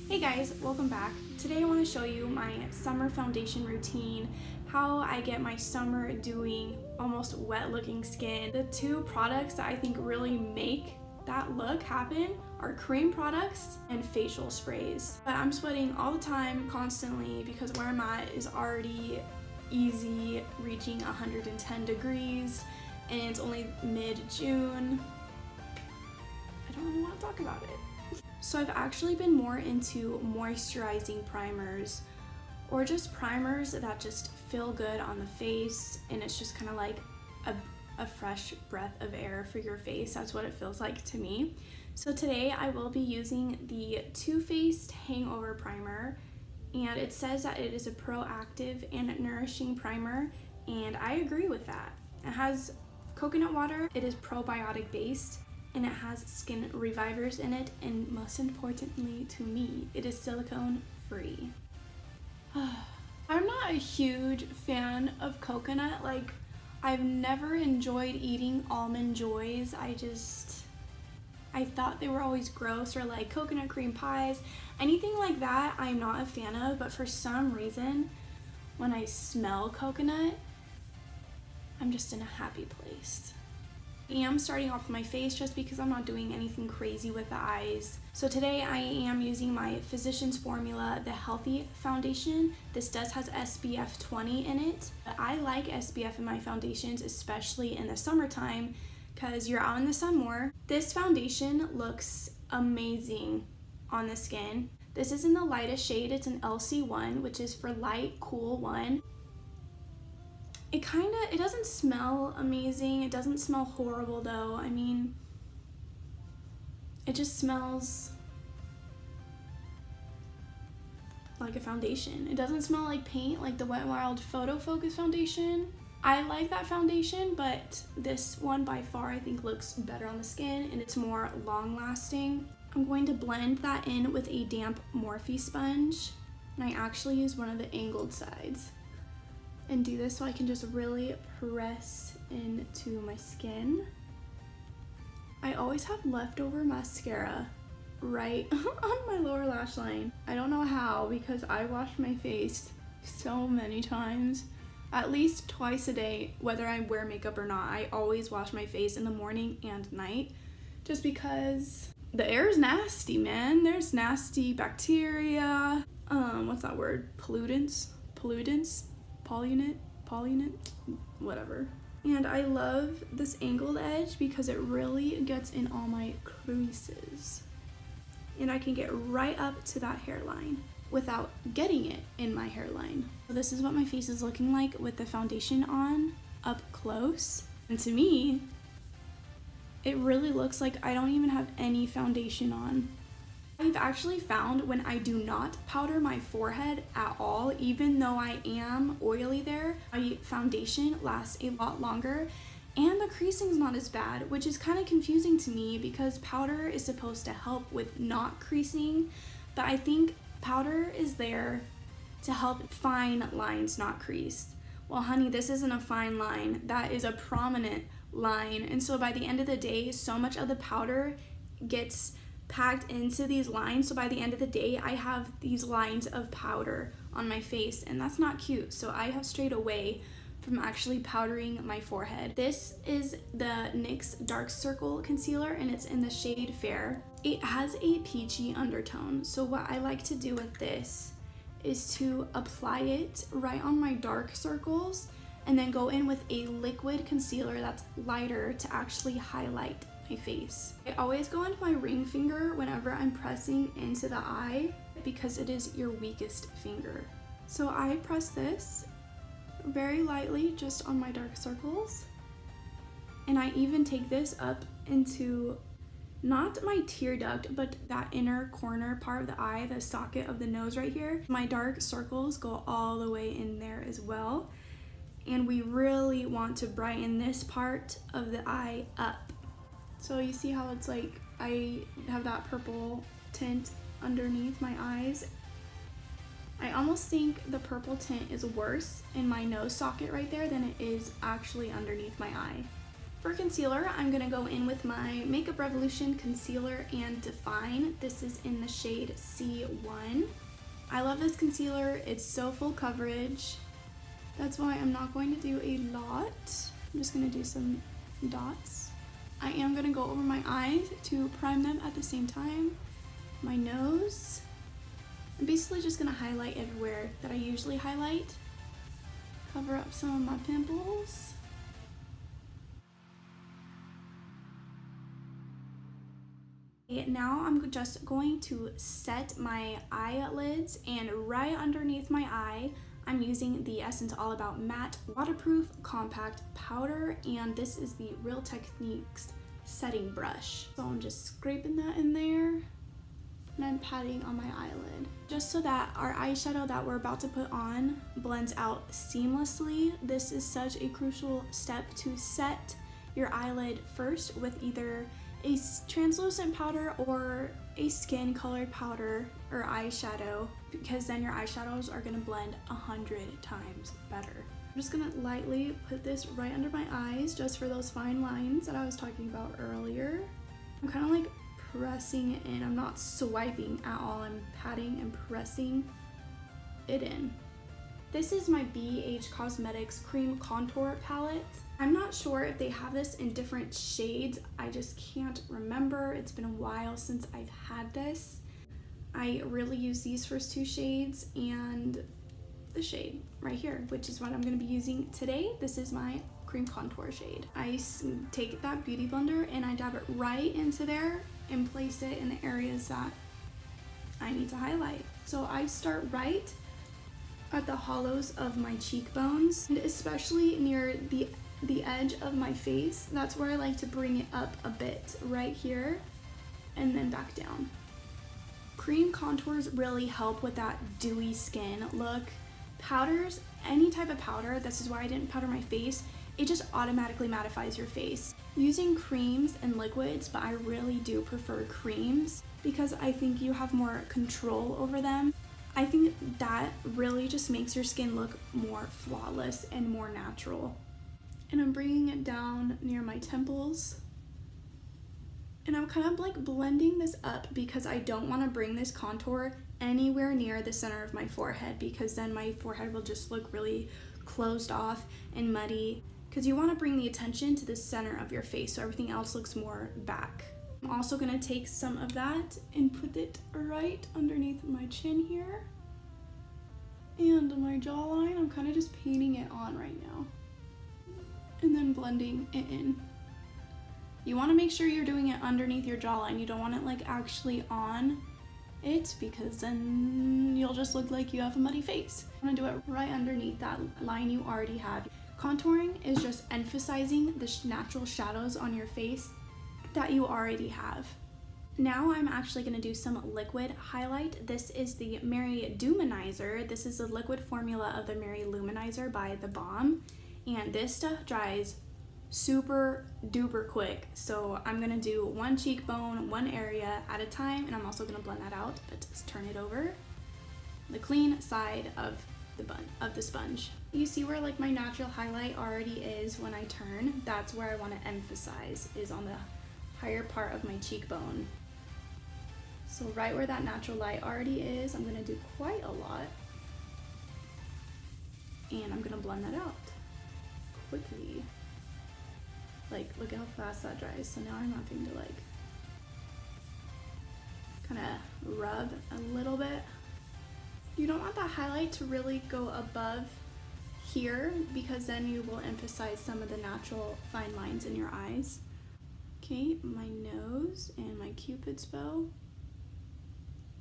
Hey guys, welcome back. Today I want to show you my summer foundation routine, how I get my summer dewy, almost wet looking skin. The two products that I think really make that look happen are cream products and facial sprays. But I'm sweating all the time, constantly, because where I'm at is already easy reaching 110 degrees and it's only mid-June. I don't really want to talk about it. So I've actually been more into moisturizing primers or just primers that just feel good on the face, and it's just kind of like a fresh breath of air for your face. That's what it feels like to me. So today I will be using the Too Faced Hangover Primer, and it says that it is a proactive and nourishing primer, and I agree with that. It has coconut water, it is probiotic based, and it has skin revivers in it, and most importantly to me, it is silicone free. I'm not a huge fan of coconut. Like, I've never enjoyed eating almond joys. I thought they were always gross, or like coconut cream pies. Anything like that I'm not a fan of, but for some reason when I smell coconut, I'm just in a happy place. I am starting off with my face just because I'm not doing anything crazy with the eyes. So today I am using my Physicians Formula, the Healthy Foundation. This does has SPF 20 in it. I like SPF in my foundations, especially in the summertime, because you're out in the sun more. This foundation looks amazing on the skin. This is in the lightest shade. It's an LC1, which is for light, cool one. It doesn't smell amazing. It doesn't smell horrible though. I mean, it just smells like a foundation. It doesn't smell like paint, like the Wet n Wild Photo Focus foundation. I like that foundation, but this one by far I think looks better on the skin, and it's more long lasting. I'm going to blend that in with a damp Morphe sponge, and I actually use one of the angled sides and do this so I can just really press into my skin. I always have leftover mascara right on my lower lash line. I don't know how, because I wash my face so many times, at least twice a day, whether I wear makeup or not. I always wash my face in the morning and night, just because the air is nasty, man. There's nasty bacteria, what's that word? Pollutants, polynut, whatever. And I love this angled edge because it really gets in all my creases, and I can get right up to that hairline without getting it in my hairline. So this is what my face is looking like with the foundation on up close, and to me it really looks like I don't even have any foundation on. I've actually found when I do not powder my forehead at all, even though I am oily there, my foundation lasts a lot longer and the creasing's not as bad, which is kind of confusing to me because powder is supposed to help with not creasing, but I think powder is there to help fine lines not crease. Well, honey, this isn't a fine line. That is a prominent line, and so by the end of the day, so much of the powder gets packed into these lines, so by the end of the day I have these lines of powder on my face, and that's not cute. So I have strayed away from actually powdering my forehead. This is the NYX Dark Circle Concealer, and it's in the shade Fair. It has a peachy undertone, so what I like to do with this is to apply it right on my dark circles and then go in with a liquid concealer that's lighter to actually highlight my face. I always go into my ring finger whenever I'm pressing into the eye because it is your weakest finger. So I press this very lightly just on my dark circles, and I even take this up into not my tear duct, but that inner corner part of the eye, the socket of the nose right here. My dark circles go all the way in there as well, and we really want to brighten this part of the eye up. So you see how it's like I have that purple tint underneath my eyes. I almost think the purple tint is worse in my nose socket right there than it is actually underneath my eye. For concealer, I'm going to go in with my Makeup Revolution Concealer and Define. This is in the shade C1. I love this concealer. It's so full coverage. That's why I'm not going to do a lot. I'm just going to do some dots. I am going to go over my eyes to prime them at the same time. My nose. I'm basically just going to highlight everywhere that I usually highlight. Cover up some of my pimples. Now I'm just going to set my eyelids, and right underneath my eye I'm using the Essence All About Matte Waterproof Compact Powder, and this is the Real Techniques setting brush. So I'm just scraping that in there, and I'm patting on my eyelid. Just so that our eyeshadow that we're about to put on blends out seamlessly. This is such a crucial step, to set your eyelid first with either a translucent powder or a skin colored powder or eyeshadow, because then your eyeshadows are gonna blend 100 times better. I'm just gonna lightly put this right under my eyes just for those fine lines that I was talking about earlier. I'm kind of like pressing it in. I'm not swiping at all. I'm patting and pressing it in. This is my BH Cosmetics Cream Contour Palette. I'm not sure if they have this in different shades. I just can't remember. It's been a while since I've had this. I really use these first two shades and the shade right here, which is what I'm going to be using today. This is my cream contour shade. I take that beauty blender and I dab it right into there and place it in the areas that I need to highlight. So I start right at the hollows of my cheekbones, and especially near the edge of my face. That's where I like to bring it up a bit, right here, and then back down. Cream contours really help with that dewy skin look. Powders, any type of powder, this is why I didn't powder my face, it just automatically mattifies your face. Using creams and liquids, but I really do prefer creams because I think you have more control over them. I think that really just makes your skin look more flawless and more natural. And I'm bringing it down near my temples. And I'm kind of like blending this up because I don't want to bring this contour anywhere near the center of my forehead, because then my forehead will just look really closed off and muddy. Because you want to bring the attention to the center of your face so everything else looks more back. I'm also going to take some of that and put it right underneath my chin here. And my jawline, I'm kind of just painting it on right now. And then blending it in. You want to make sure you're doing it underneath your jawline. You don't want it like actually on it, because then you'll just look like you have a muddy face. You want to do it right underneath that line you already have. Contouring is just emphasizing the natural shadows on your face that you already have. Now I'm actually going to do some liquid highlight. This is the Mary Dew-manizer. This is the liquid formula of the Mary Luminizer by the Balm. And this stuff dries super duper quick. So I'm going to do one cheekbone, one area at a time, and I'm also going to blend that out, but just turn it over the clean side of the sponge. You see where like my natural highlight already is when I turn? That's where I want to emphasize, is on the higher part of my cheekbone. So right where that natural light already is, I'm going to do quite a lot. And I'm going to blend that out quickly. Like, look how fast that dries. So now I'm having to like kind of rub a little bit. You don't want that highlight to really go above here, because then you will emphasize some of the natural fine lines in your eyes. Okay, my nose and my Cupid's bow.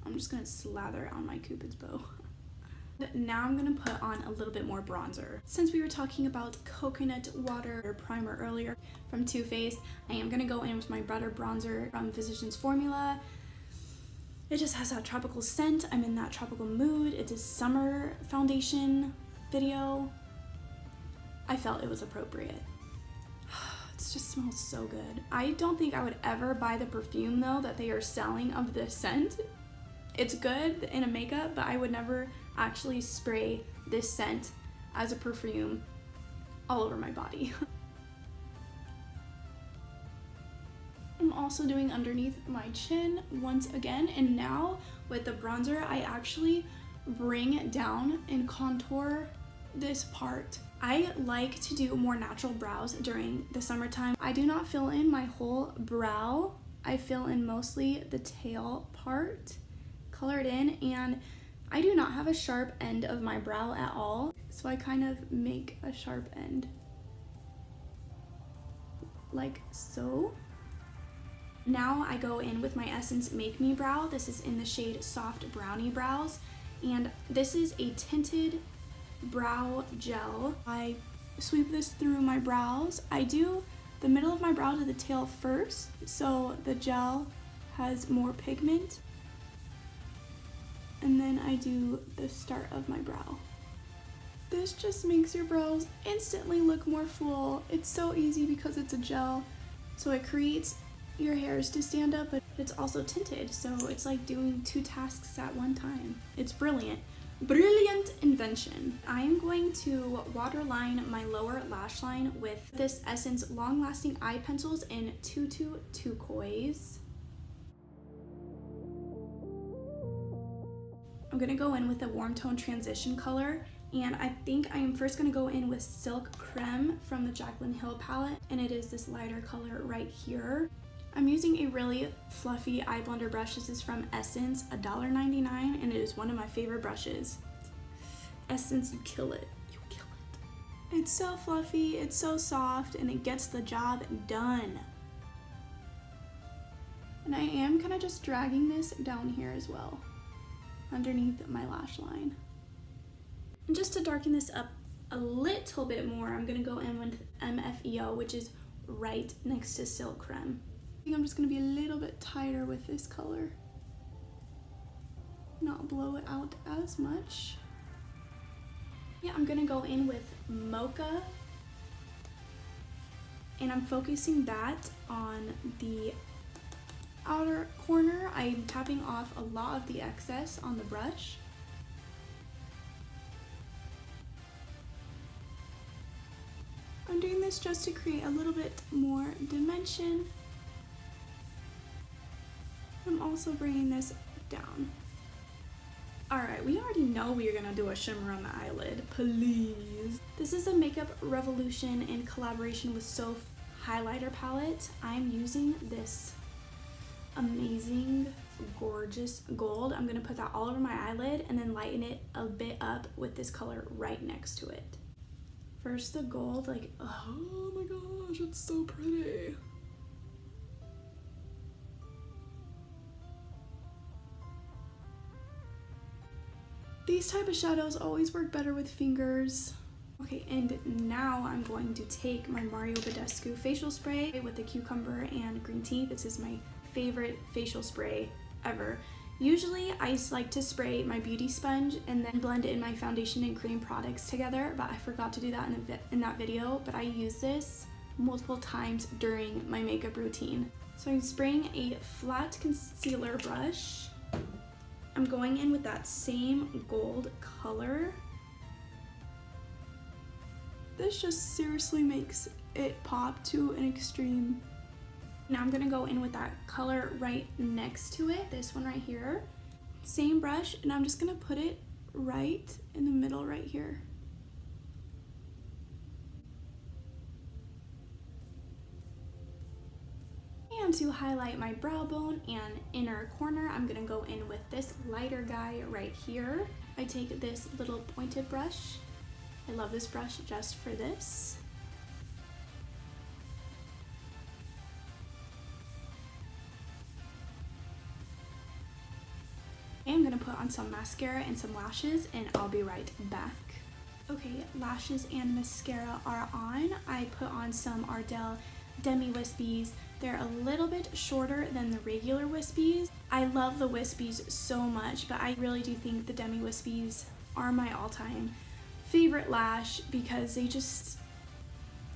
I'm just gonna slather on my Cupid's bow. Now I'm gonna put on a little bit more bronzer. Since we were talking about coconut water primer earlier from Too Faced, I am gonna go in with my butter bronzer from Physicians Formula. It just has that tropical scent. I'm in that tropical mood. It's a summer foundation video. I felt it was appropriate. It just smells so good. I don't think I would ever buy the perfume though that they are selling of this scent. It's good in a makeup, but I would never actually spray this scent as a perfume all over my body. also doing underneath my chin once again, and now with the bronzer, I actually bring it down and contour this part. I like to do more natural brows during the summertime. I do not fill in my whole brow. I fill in mostly the tail part, color it in, and I do not have a sharp end of my brow at all, so I kind of make a sharp end, like so. Now I go in with my Essence Make Me Brow. This is in the shade Soft Brownie Brows, and this is a tinted brow gel. I sweep this through my brows. I do the middle of my brow to the tail first, so the gel has more pigment, and then I do the start of my brow. This just makes your brows instantly look more full. It's so easy because it's a gel, so it creates your hairs to stand up, but it's also tinted, so it's like doing two tasks at one time. It's brilliant. Brilliant invention. I am going to waterline my lower lash line with this Essence Long Lasting Eye Pencils in tu-tu-tuqoise. I'm gonna go in with a warm tone transition color, and I think I am first gonna go in with Silk Creme from the Jaclyn Hill palette, and it is this lighter color right here. I'm using a really fluffy eye blender brush. This is from Essence, $1.99, and it is one of my favorite brushes. Essence, you kill it. You kill it. It's so fluffy, it's so soft, and it gets the job done. And I am kind of just dragging this down here as well, underneath my lash line. And just to darken this up a little bit more, I'm gonna go in with MFEO, which is right next to Silk Creme. I think I'm just gonna be a little bit tighter with this color, not blow it out as much. Yeah, I'm gonna go in with Mocha, and I'm focusing that on the outer corner. I'm tapping off a lot of the excess on the brush. I'm doing this just to create a little bit more dimension. I'm also bringing this down. Alright, we already know we are gonna do a shimmer on the eyelid, please. This is a Makeup Revolution in collaboration with Soph highlighter palette. I'm using this amazing, gorgeous gold. I'm gonna put that all over my eyelid and then lighten it a bit up with this color right next to it. First the gold, like, oh my gosh, it's so pretty. These type of shadows always work better with fingers. Okay, and now I'm going to take my Mario Badescu facial spray with the cucumber and green tea. This is my favorite facial spray ever. Usually I just like to spray my beauty sponge and then blend in my foundation and cream products together, but I forgot to do that in that video, but I use this multiple times during my makeup routine. So I'm spraying a flat concealer brush. I'm going in with that same gold color. This just seriously makes it pop to an extreme. Now I'm gonna go in with that color right next to it, this one right here. Same brush, and I'm just gonna put it right in the middle right here. And to highlight my brow bone and inner corner, I'm gonna go in with this lighter guy right here. I take this little pointed brush. I love this brush just for this. I'm gonna put on some mascara and some lashes, and I'll be right back. Okay, lashes and mascara are on. I put on some Ardell demi wispies. They're a little bit shorter than the regular wispies. I love the wispies so much, but I really do think the demi wispies are my all-time favorite lash because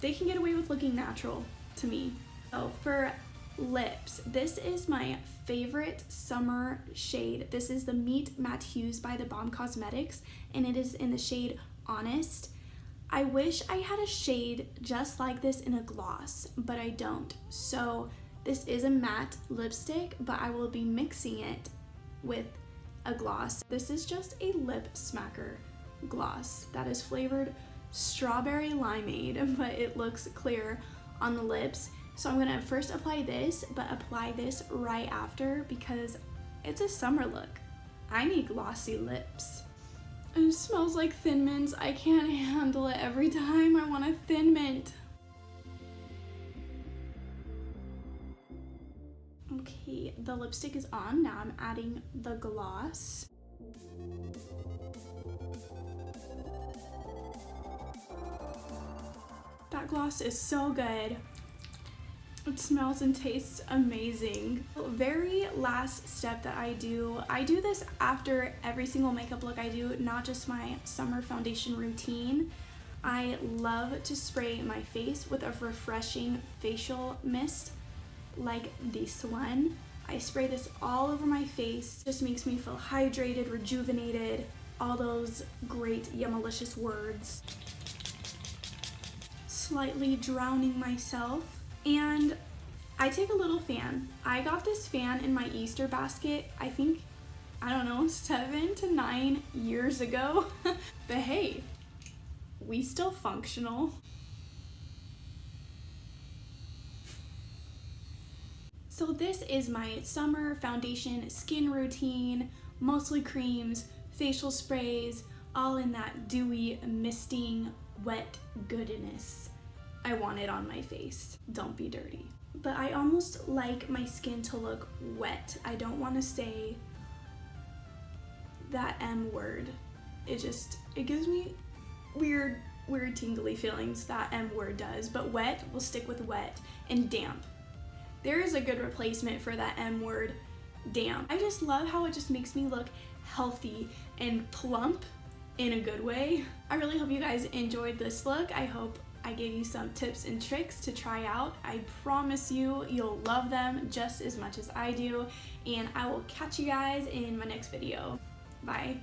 they can get away with looking natural to me. So for lips, this is my favorite summer shade. This is the Meet Matt Hughes by the Balm Cosmetics, and it is in the shade Honest. I wish I had a shade just like this in a gloss, but I don't. So This is a matte lipstick, but I will be mixing it with a gloss. This is just a Lipsmacker gloss that is flavored strawberry limeade, but it looks clear on the lips. So I'm gonna first apply this, but apply this right after because it's a summer look. I need glossy lips. It smells like Thin Mints. I can't handle it every time I want a Thin Mint. Okay, the lipstick is on. Now I'm adding the gloss. That gloss is so good. It smells and tastes amazing. Very last step that I do this after every single makeup look I do, not just my summer foundation routine. I love to spray my face with a refreshing facial mist like this one. I spray this all over my face. Just makes me feel hydrated, rejuvenated, all those great Yummalicious words. Slightly drowning myself. And I take a little fan. I got this fan in my Easter basket, I think, I don't know, 7 to 9 years ago. But hey, we still functional. So this is my summer foundation skin routine, mostly creams, facial sprays, all in that dewy, misting, wet goodness. I want it on my face. Don't be dirty. But I almost like my skin to look wet. I don't want to say that M word. It gives me weird tingly feelings, that M word does. But wet will stick with wet, and damp. There is a good replacement for that M word, damp. I just love how it just makes me look healthy and plump in a good way. I really hope you guys enjoyed this look. I hope I gave you some tips and tricks to try out. I promise you'll love them just as much as I do, and I will catch you guys in my next video. Bye.